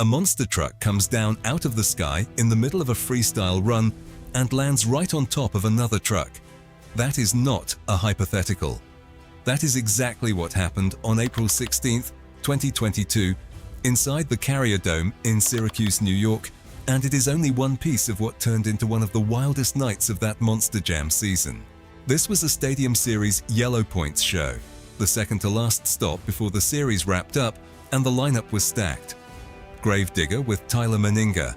A monster truck comes down out of the sky in the middle of a freestyle run and lands right on top of another truck. That is not a hypothetical. That is exactly what happened on April 16, 2022, inside the Carrier Dome in Syracuse, New York, and it is only one piece of what turned into one of the wildest nights of that Monster Jam season. This was a Stadium Series Yellow Points show, the second to last stop before the series wrapped up, and the lineup was stacked. Gravedigger with Tyler Menninger,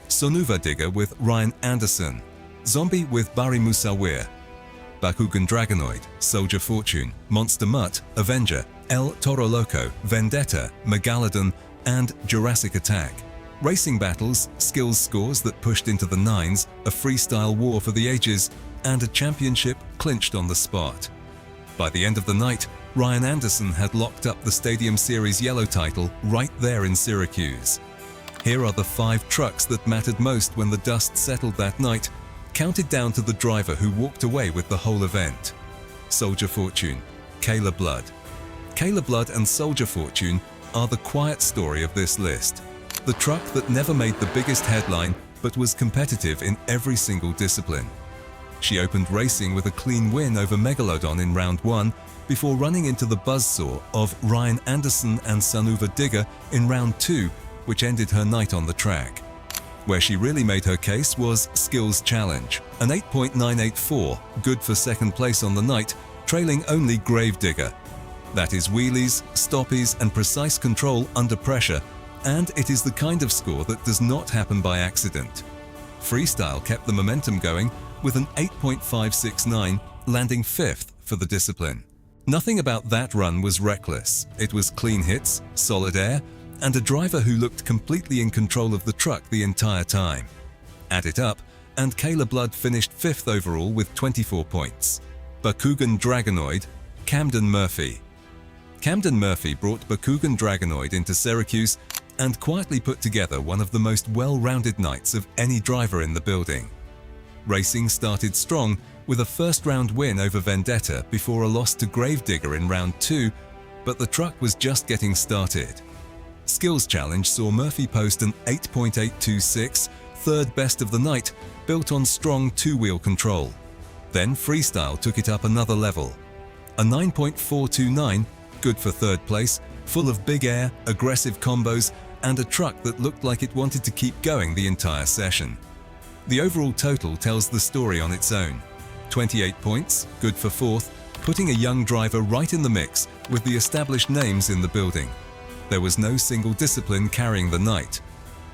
Son-uva Digger with Ryan Anderson, Zombie with Barry Musawir, Bakugan Dragonoid, Soldier Fortune, Monster Mutt, Avenger, El Toro Loco, Vendetta, Megalodon, and Jurassic Attack. Racing battles, skills scores that pushed into the nines, a freestyle war for the ages, and a championship clinched on the spot. By the end of the night, Ryan Anderson had locked up the Stadium Series Yellow title right there in Syracuse. Here are the 5 trucks that mattered most when the dust settled that night, counted down to the driver who walked away with the whole event. Soldier Fortune, Kayla Blood. Kayla Blood and Soldier Fortune are the quiet story of this list. The truck that never made the biggest headline but was competitive in every single discipline. She opened racing with a clean win over Megalodon in round 1 before running into the buzzsaw of Ryan Anderson and Son-uva Digger in round 2, which ended her night on the track. Where she really made her case was Skills Challenge, an 8.984, good for second place on the night, trailing only Gravedigger. That is wheelies, stoppies, and precise control under pressure, and it is the kind of score that does not happen by accident. Freestyle kept the momentum going with an 8.569, landing 5th for the discipline. Nothing about that run was reckless. It was clean hits, solid air, and a driver who looked completely in control of the truck the entire time. Add it up, and Kayla Blood finished 5th overall with 24 points. Bakugan Dragonoid, Camden Murphy. Camden Murphy brought Bakugan Dragonoid into Syracuse and quietly put together one of the most well-rounded nights of any driver in the building. Racing started strong with a first-round win over Vendetta before a loss to Gravedigger in round 2, but the truck was just getting started. Skills Challenge saw Murphy post an 8.826, third best of the night, built on strong two-wheel control. Then Freestyle took it up another level. A 9.429, good for third place, full of big air, aggressive combos, and a truck that looked like it wanted to keep going the entire session. The overall total tells the story on its own. 28 points, good for 4th, putting a young driver right in the mix with the established names in the building. There was no single discipline carrying the night.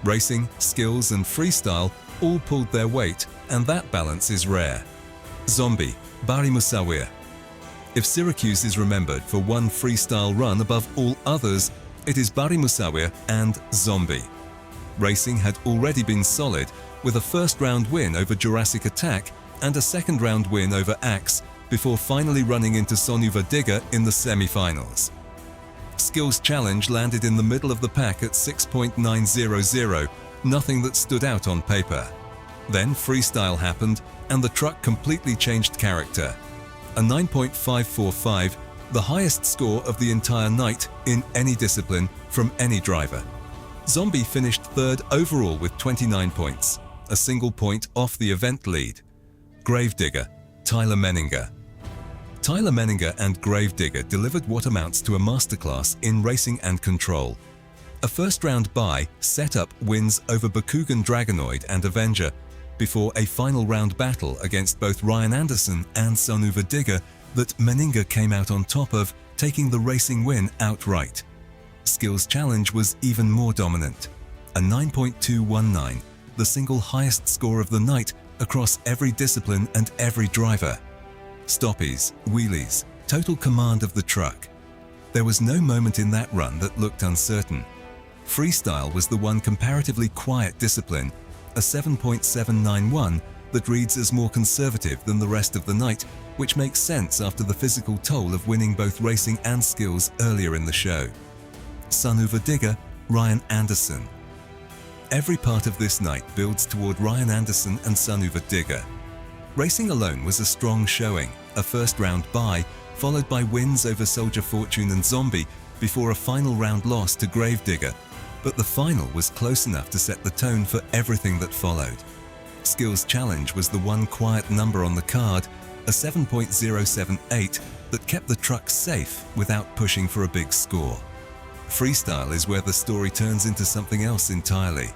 Racing, skills, and freestyle all pulled their weight, and that balance is rare. Zombie, Barry Musawir. If Syracuse is remembered for one freestyle run above all others, it is Barry Musawir and Zombie. Racing had already been solid, with a first-round win over Jurassic Attack and a second-round win over Axe, before finally running into Son-uva Digger in the semi-finals. Skills Challenge landed in the middle of the pack at 6.900, nothing that stood out on paper. Then Freestyle happened, and the truck completely changed character. A 9.545, the highest score of the entire night in any discipline from any driver. Zombie finished 3rd overall with 29 points, a single point off the event lead. Gravedigger, Tyler Menninger. Tyler Menninger and Gravedigger delivered what amounts to a masterclass in racing and control. A first-round bye set up wins over Bakugan Dragonoid and Avenger, before a final round battle against both Ryan Anderson and Son-uva Digger that Menninger came out on top of, taking the racing win outright. Skills Challenge was even more dominant. A 9.219, the single highest score of the night across every discipline and every driver. Stoppies, wheelies, total command of the truck. There was no moment in that run that looked uncertain. Freestyle was the one comparatively quiet discipline, a 7.791 that reads as more conservative than the rest of the night, which makes sense after the physical toll of winning both racing and skills earlier in the show. Son-uva Digger, Ryan Anderson. Every part of this night builds toward Ryan Anderson and Son-uva Digger. Racing alone was a strong showing, a first-round bye, followed by wins over Soldier Fortune and Zombie, before a final round loss to Gravedigger. but the final was close enough to set the tone for everything that followed. Skills Challenge was the one quiet number on the card, a 7.078 that kept the truck safe without pushing for a big score. Freestyle is where the story turns into something else entirely.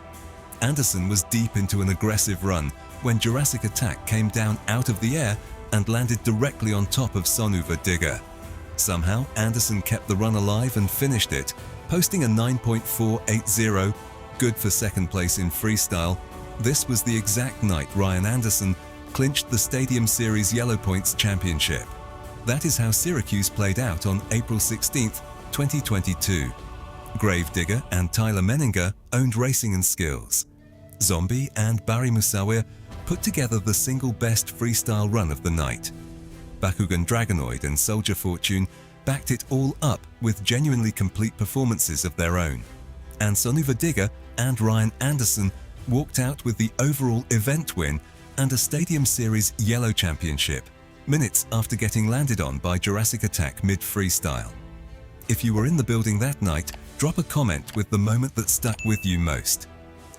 Anderson was deep into an aggressive run when Jurassic Attack came down out of the air and landed directly on top of Son-uva Digger. Somehow, Anderson kept the run alive and finished it, posting a 9.480, good for second place in freestyle. This was the exact night Ryan Anderson clinched the Stadium Series Yellow Points Championship. That is how Syracuse played out on April 16, 2022. Gravedigger and Tyler Menninger owned Racing and Skills. Zombie and Barry Musawir put together the single best freestyle run of the night. Bakugan Dragonoid and Soldier Fortune backed it all up with genuinely complete performances of their own. And Son-uva Digger and Ryan Anderson walked out with the overall event win and a Stadium Series Yellow Championship, minutes after getting landed on by Jurassic Attack mid-freestyle. If you were in the building that night, drop a comment with the moment that stuck with you most.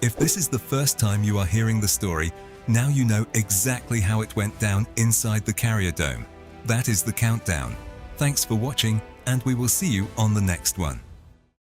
If this is the first time you are hearing the story, now you know exactly how it went down inside the Carrier Dome. That is the countdown. Thanks for watching, and we will see you on the next one.